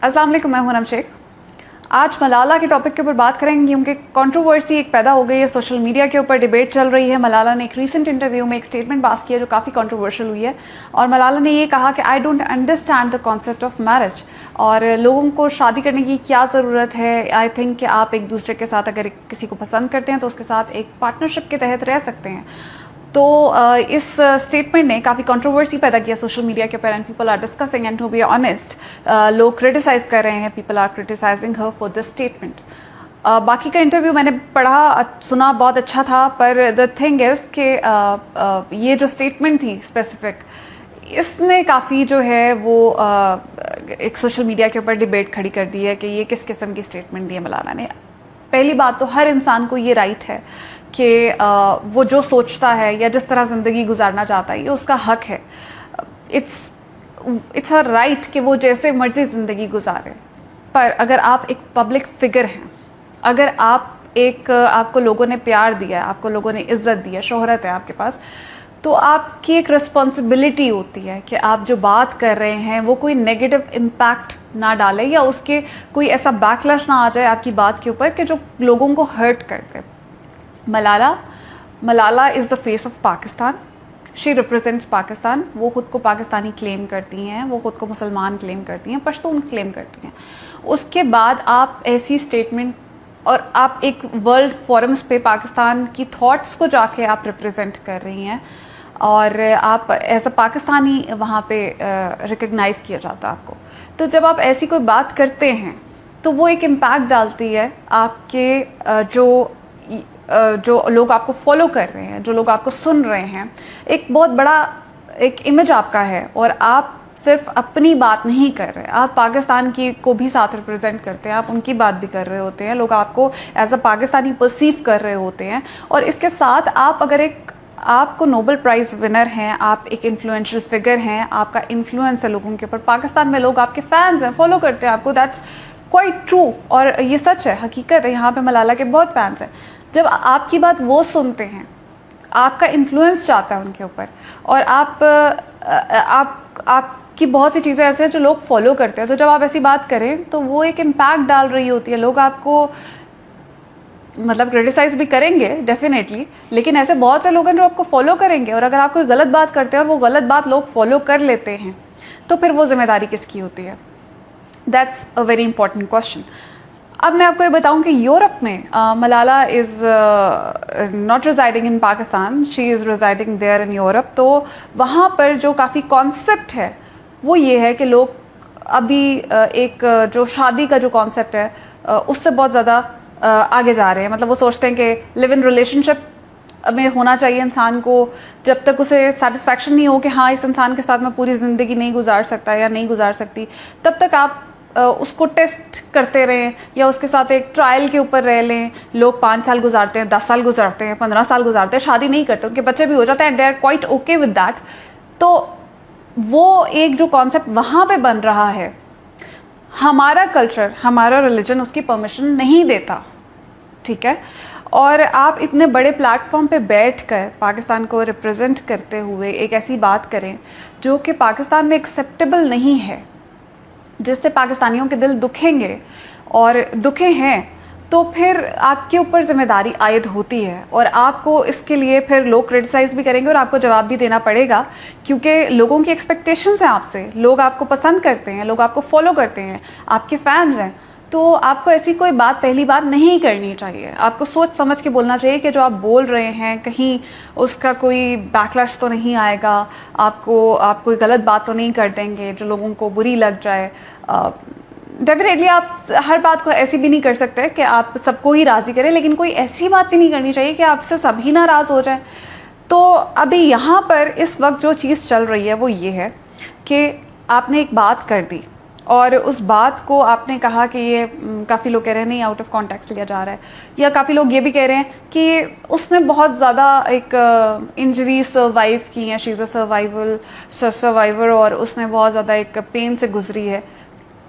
अस्सलाम वालेकुम, मैं हूं नम शेख। आज मलाला के टॉपिक के ऊपर बात करेंगे क्योंकि कंट्रोवर्सी एक पैदा हो गई है, सोशल मीडिया के ऊपर डिबेट चल रही है। मलाला ने एक रीसेंट इंटरव्यू में एक स्टेटमेंट पास किया जो काफ़ी कंट्रोवर्शियल हुई है और मलाला ने ये कहा कि I don't understand the concept of marriage और लोगों को शादी करने की क्या ज़रूरत है। आई थिंक कि आप एक दूसरे के साथ अगर किसी को पसंद करते हैं तो उसके साथ एक पार्टनरशिप के तहत रह सकते हैं। तो इस स्टेटमेंट ने काफ़ी कंट्रोवर्सी पैदा किया सोशल मीडिया के ऊपर and people are discussing and to be honest लोग क्रिटिसाइज़ कर रहे हैं, people are criticising her for this statement. बाकी का इंटरव्यू मैंने पढ़ा सुना, बहुत अच्छा था, पर द थिंग इज़ कि ये जो स्टेटमेंट थी स्पेसिफिक, इसने काफ़ी जो है वो एक सोशल मीडिया के ऊपर डिबेट खड़ी कर दी है कि ये किस किस्म की स्टेटमेंट दी है मलाला ने। पहली बात तो हर इंसान को ये राइट है कि वो जो सोचता है या जिस तरह ज़िंदगी गुजारना चाहता है ये उसका हक है। इट्स अ राइट कि वो जैसे मर्ज़ी ज़िंदगी गुजारे। पर अगर आप एक पब्लिक फ़िगर हैं, अगर आपको लोगों ने प्यार दिया है, आपको लोगों ने इज़्ज़त दी है, शोहरत है आपके पास, तो आपकी एक रिस्पॉन्सिबिलिटी होती है कि आप जो बात कर रहे हैं वो कोई नेगेटिव इम्पैक्ट ना डाले या उसके कोई ऐसा बैकलैश ना आ जाए आपकी बात के ऊपर कि जो लोगों को हर्ट कर दे। Malala is the face of Pakistan, she represents Pakistan. वो ख़ुद को पाकिस्तानी क्लेम करती हैं, वो ख़ुद को मुसलमान क्लेम करती हैं, पश्तून क्लेम करती हैं। उसके बाद आप ऐसी स्टेटमेंट और आप एक वर्ल्ड फोरम्स पे पाकिस्तान की थॉट्स को जाके आप रिप्रेजेंट कर रही हैं और आप एज अ पाकिस्तानी वहाँ पे रिकग्नाइज़ किया जाता है आपको। तो जब आप ऐसी कोई बात करते हैं तो वो एक इम्पैक्ट डालती है आपके जो लोग आपको फॉलो कर रहे हैं, जो लोग आपको सुन रहे हैं। एक बहुत बड़ा एक इमेज आपका है और आप सिर्फ अपनी बात नहीं कर रहे, आप पाकिस्तान की को भी साथ रिप्रेजेंट करते हैं, आप उनकी बात भी कर रहे होते हैं, लोग आपको एज अ पाकिस्तानी परसीव कर रहे होते हैं। और इसके साथ आप अगर आपको नोबेल प्राइज़ विनर हैं, आप एक इन्फ्लुएंशियल फिगर हैं, आपका इन्फ्लुएंस है लोगों के ऊपर, पाकिस्तान में लोग आपके फैंस हैं, फॉलो करते हैं आपको, दैट्स क्वाइट ट्रू और ये सच है, हकीकत है। यहाँ पे मलाला के बहुत फैंस हैं। जब आपकी बात वो सुनते हैं, आपका इन्फ्लुएंस जाता है उनके ऊपर और आपकी बहुत सी चीज़ें ऐसे हैं जो लोग फॉलो करते हैं। तो जब आप ऐसी बात करें तो वो एक इम्पैक्ट डाल रही होती है। लोग आपको मतलब क्रिटिसाइज़ भी करेंगे डेफिनेटली, लेकिन ऐसे बहुत से लोग हैं जो आपको फॉलो करेंगे और अगर आप कोई गलत बात करते हैं और वो गलत बात लोग फॉलो कर लेते हैं तो फिर वो जिम्मेदारी किसकी होती है? That's a very important question. अब मैं आपको ये बताऊं कि यूरोप में Malala is not residing in Pakistan, she is residing there in Europe. तो वहाँ पर जो काफ़ी कॉन्सेप्ट है वो ये है कि लोग अभी एक जो शादी का जो कॉन्सेप्ट है उससे बहुत ज़्यादा आगे जा रहे हैं। मतलब वो सोचते हैं कि लिव इन रिलेशनशिप में होना चाहिए इंसान को, जब तक उसे सेटिस्फैक्शन नहीं हो कि हाँ इस इंसान के साथ मैं पूरी ज़िंदगी नहीं गुजार सकता या नहीं गुजार सकती, तब तक आप उसको टेस्ट करते रहें या उसके साथ एक ट्रायल के ऊपर रह लें। लोग 5 साल गुजारते हैं, 10 साल गुजारते हैं, 15 साल गुजारते हैं, शादी नहीं करते, उनके बच्चे भी हो जाते हैं and they are quite okay with that. तो वो एक जो कॉन्सेप्ट वहाँ पे बन रहा है, हमारा कल्चर, हमारा रिलीजन उसकी परमिशन नहीं देता, ठीक है। और आप इतने बड़े प्लेटफॉर्म पे बैठकर पाकिस्तान को रिप्रेजेंट करते हुए एक ऐसी बात करें जो कि पाकिस्तान में एक्सेप्टेबल नहीं है, जिससे पाकिस्तानियों के दिल दुखेंगे और दुखे हैं, तो फिर आपके ऊपर जिम्मेदारी आयद होती है और आपको इसके लिए फिर लोग क्रिटिसाइज़ भी करेंगे और आपको जवाब भी देना पड़ेगा क्योंकि लोगों की एक्सपेक्टेशंस हैं आपसे, लोग आपको पसंद करते हैं, लोग आपको फॉलो करते हैं, आपके फैंस हैं। तो आपको ऐसी कोई बात पहली बार नहीं करनी चाहिए। आपको सोच समझ के बोलना चाहिए कि जो आप बोल रहे हैं कहीं उसका कोई बैकलैश तो नहीं आएगा, आप कोई गलत बात तो नहीं कर देंगे जो लोगों को बुरी लग जाए। डेफिनेटली आप हर बात को ऐसी भी नहीं कर सकते कि आप सबको ही राज़ी करें, लेकिन कोई ऐसी बात भी नहीं करनी चाहिए कि आपसे सभी नाराज़ हो जाए। तो अभी यहाँ पर इस वक्त जो चीज़ चल रही है वो ये है कि आपने एक बात कर दी और उस बात को आपने कहा कि ये काफ़ी लोग कह रहे हैं नहीं आउट ऑफ कॉन्टेक्स्ट लिया जा रहा है, या काफ़ी लोग ये भी कह रहे हैं कि उसने बहुत ज़्यादा एक इंजरी सर्वाइव की है, शी इज़ अ सर्वाइवर और उसने बहुत ज़्यादा एक पेन से गुजरी है।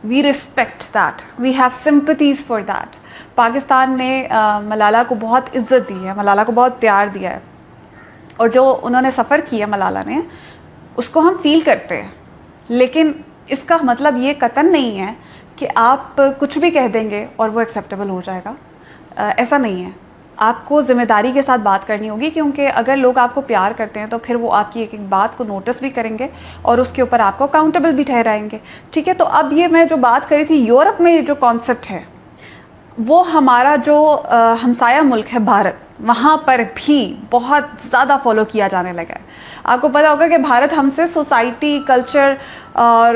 We respect that, we have sympathies for that. Pakistan ने मलाला को बहुत इज़्ज़त दी है, मलाला को बहुत प्यार दिया है और जो उन्होंने सफ़र किया मलाला ने उसको हम फील करते हैं, लेकिन इसका मतलब ये कतन नहीं है कि आप कुछ भी कह देंगे और वो एक्सेप्टेबल हो जाएगा। ऐसा नहीं है। आपको ज़िम्मेदारी के साथ बात करनी होगी, क्योंकि अगर लोग आपको प्यार करते हैं तो फिर वो आपकी एक एक बात को नोटिस भी करेंगे और उसके ऊपर आपको अकाउंटेबल भी ठहराएंगे। ठीक है, तो अब ये मैं जो बात करी थी, यूरोप में जो कॉन्सेप्ट है वो हमारा जो हमसाया मुल्क है भारत, वहाँ पर भी बहुत ज़्यादा फॉलो किया जाने लगा है। आपको पता होगा कि भारत हमसे सोसाइटी, कल्चर,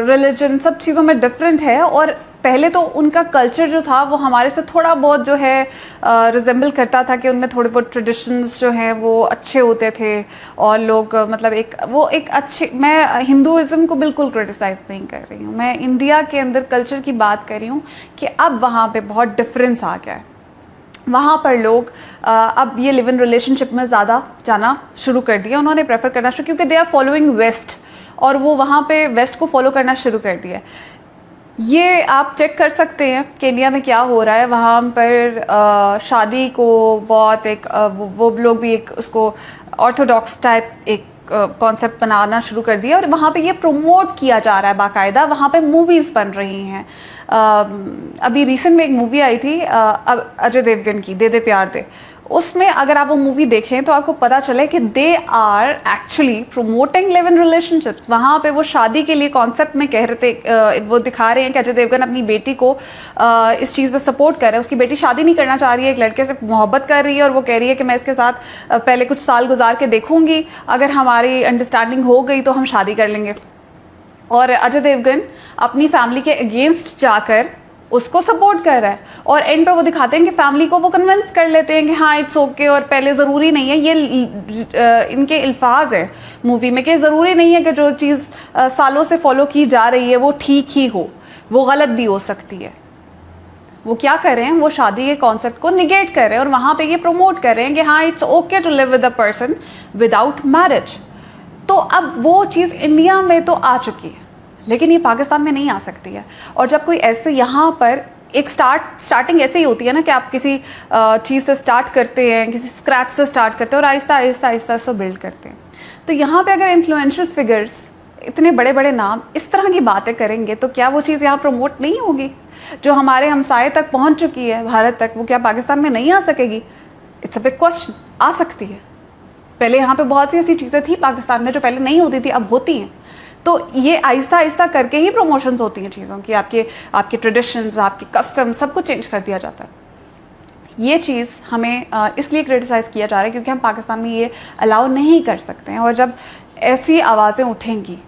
रिलीजन सब चीज़ों में डिफरेंट है, और पहले तो उनका कल्चर जो था वो हमारे से थोड़ा बहुत जो है रिजेंबल करता था, कि उनमें थोड़े बहुत ट्रेडिशंस जो हैं वो अच्छे होते थे, और लोग मतलब एक अच्छे, मैं हिंदुज़म को बिल्कुल क्रिटिसाइज़ नहीं कर रही हूँ, मैं इंडिया के अंदर कल्चर की बात कर रही हूँ कि अब वहाँ पे बहुत डिफरेंस आ गया है। वहाँ पर लोग अब ये लिव इन रिलेशनशिप में ज़्यादा जाना शुरू कर दिया, उन्होंने प्रेफर करना शुरू, क्योंकि दे आर फॉलोइंग वेस्ट, और वो वहाँ पे वेस्ट को फॉलो करना शुरू कर दिया। ये आप चेक कर सकते हैं कि इंडिया में क्या हो रहा है। वहाँ पर शादी को बहुत एक वो लोग भी एक उसको ऑर्थोडॉक्स टाइप एक कॉन्सेप्ट बनाना शुरू कर दिया, और वहाँ पे ये प्रमोट किया जा रहा है बाकायदा। वहाँ पे मूवीज़ बन रही हैं। अभी रिसेंट में एक मूवी आई थी अजय देवगन की, दे दे प्यार दे। उसमें अगर आप वो मूवी देखें तो आपको पता चले कि they are actually promoting live in relationships. वहाँ पे वो शादी के लिए कॉन्सेप्ट में कह रहे थे, वो दिखा रहे हैं कि अजय देवगन अपनी बेटी को इस चीज़ में सपोर्ट कर रहे हैं। उसकी बेटी शादी नहीं करना चाह रही है, एक लड़के से मोहब्बत कर रही है, और वो कह रही है कि मैं इसके साथ पहले कुछ साल गुजार के देखूंगी, अगर हमारी अंडरस्टैंडिंग हो गई तो हम शादी कर लेंगे। और अजय देवगन अपनी फैमिली के अगेंस्ट जाकर उसको सपोर्ट कर रहा है, और एंड पे वो दिखाते हैं कि फैमिली को वो कन्विंस कर लेते हैं कि हाँ इट्स ओके, और पहले ज़रूरी नहीं है, ये इनके अल्फाज है मूवी में कि ज़रूरी नहीं है कि जो चीज़ सालों से फॉलो की जा रही है वो ठीक ही हो, वो गलत भी हो सकती है। वो क्या कर रहे हैं, वो शादी के कॉन्सेप्ट को निगेट कर रहे हैं, और वहाँ पे ये प्रमोट कर रहे हैं कि हाँ it's okay to live with a person without marriage. तो अब वो चीज़ इंडिया में तो आ चुकी है, लेकिन ये पाकिस्तान में नहीं आ सकती है। और जब कोई ऐसे यहाँ पर एक स्टार्टिंग ऐसे ही होती है ना, कि आप किसी चीज़ से स्टार्ट करते हैं, किसी स्क्रैच से स्टार्ट करते हैं, और आहिस्ता आहिस्ता आहिस्ता उसको बिल्ड करते हैं। तो यहाँ पे अगर इन्फ्लुएंशियल फिगर्स, इतने बड़े बड़े नाम इस तरह की बातें करेंगे तो क्या वो चीज़ यहाँ प्रमोट नहीं होगी? जो हमारे हमसाये तक पहुँच चुकी है, भारत तक, वो क्या पाकिस्तान में नहीं आ सकेगी? It's a big question. आ सकती है। पहले यहाँ पे बहुत सी ऐसी चीज़ें थी पाकिस्तान में जो पहले नहीं होती थी, अब होती हैं। तो ये आहिस्ता आहिस्ता करके ही प्रमोशंस होती हैं चीज़ों की, आपके ट्रेडिशंस, आपके कस्टम, सब कुछ चेंज कर दिया जाता है। ये चीज़ हमें इसलिए क्रिटिसाइज़ किया जा रहा है क्योंकि हम पाकिस्तान में ये अलाउ नहीं कर सकते हैं, और जब ऐसी आवाज़ें उठेंगी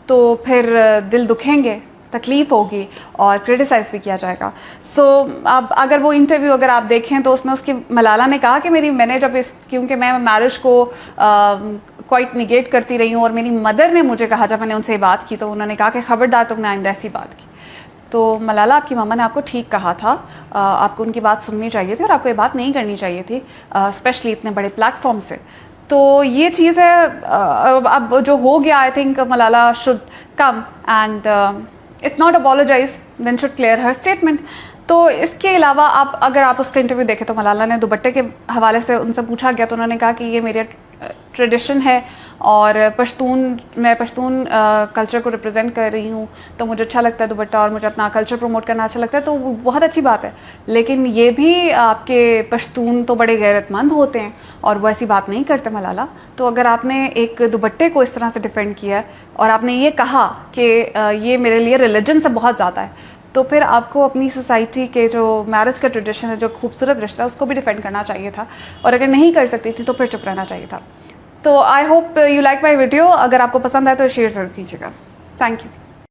तो फिर दिल दुखेंगे, तकलीफ़ होगी, और क्रिटिसाइज़ भी किया जाएगा। सो अब अगर वो इंटरव्यू अगर आप देखें तो उसमें उसकी मलाला ने कहा कि मैंने जब क्योंकि मैं मैरिज को क्वाइट निगेट करती रही हूँ, और मेरी मदर ने मुझे कहा, जब मैंने उनसे बात की तो उन्होंने कहा कि ख़बरदार तुमने आइंदा ऐसी बात की। तो मलाला, आपकी मम्मा ने आपको ठीक कहा था, आपको उनकी बात सुननी चाहिए थी और आपको ये बात नहीं करनी चाहिए थी, स्पेशली इतने बड़े प्लेटफॉर्म से। तो ये चीज़ है। अब जो हो गया, I think Malala should come and if not apologise then should clear her statement. तो इसके अलावा अगर आप उसका इंटरव्यू देखें तो मलाला ने दुपट्टे के हवाले से उनसे पूछा गया तो उन्होंने कहा कि ये मेरे ट्रेडिशन है, और मैं पश्तून कल्चर को रिप्रेजेंट कर रही हूँ, तो मुझे अच्छा लगता है दुपट्टा, और मुझे अपना कल्चर प्रमोट करना अच्छा लगता है, तो वो बहुत अच्छी बात है। लेकिन ये भी आपके पश्तून तो बड़े गैरतमंद होते हैं, और वो ऐसी बात नहीं करते मलाला। तो अगर आपने एक दुपट्टे को इस तरह से डिफेंड किया और आपने ये कहा कि ये मेरे लिए रिलीजन से बहुत ज़्यादा है, तो फिर आपको अपनी सोसाइटी के जो मैरिज का ट्रेडिशन है, जो खूबसूरत रिश्ता है, उसको भी डिफेंड करना चाहिए था, और अगर नहीं कर सकती थी तो फिर चुप रहना चाहिए था। तो I hope you like my video. अगर आपको पसंद आए तो शेयर ज़रूर कीजिएगा। Thank you.